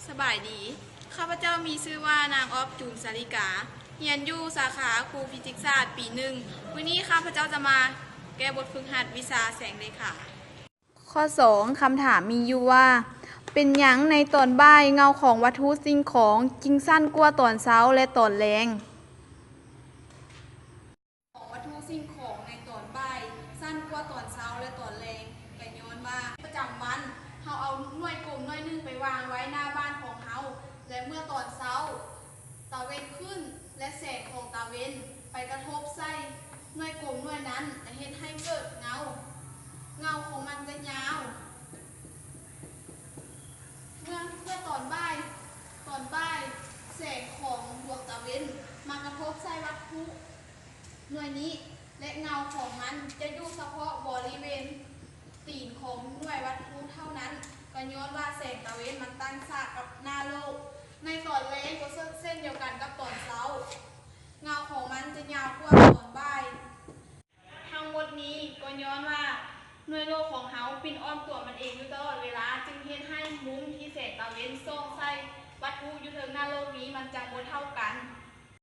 สบายดี ข้าพเจ้ามีชื่อว่านางออฟจูนสาริกาเรียนอยู่สาขาครูฟิสิกส์ศาสตร์ปีหนึ่งวันนี้ข้าพเจ้าจะมาแก้บทฝึกหัดวิชาแสงเลขาข้อ 2 คำถามมีอยู่ว่า เป็นหยังในตอนบ่ายเงาของวัตถุสิ่งของจึงสั้นกว่าตอนเช้าและตอนแลงของวัตถุสิ่งของในตอนบ่ายสั้นกว่าตอนเช้าและตอนแรงแต่ย้อนว่าประจำวันเราเอาหน่วยกลมหน่วยนึงไปวางไว้หน้าบ้านของเราและเมื่อตอนเช้าตาเวนขึ้นและแสงของตาเวนไปกระทบใส่หน่วยกลมหน่วยนั้นและเฮ็ดให้เกิดเงาของมันจะยาวเมื่อตอนบ่ายแสงของดวงตาเวนมากระทบใส่วัตถุหน่วยนี้และเงาของมันจะอยู่เฉพาะบริเวณตีนของหน่วยวัตถุเท่านั้นก็ย้อนว่าแสงตาเวนมันตั้งฉากกับหน้าโลกในตอนแรกก็เส้นเดียวกันกับตอนเช้าเงาของมันจะยาวกว่าตอนบ่ายทั้งหมดนี้ก็ย้อนว่าหน่วยโลกของเฮาปินอ้อมตัวมันเองอยู่ตลอดเวลาจึงเฮ็ดให้มุมที่แสงตาเวนส่องใส่วัตถุอยู่เทิงหน้าโลกนี้มันจังบ่เท่ากัน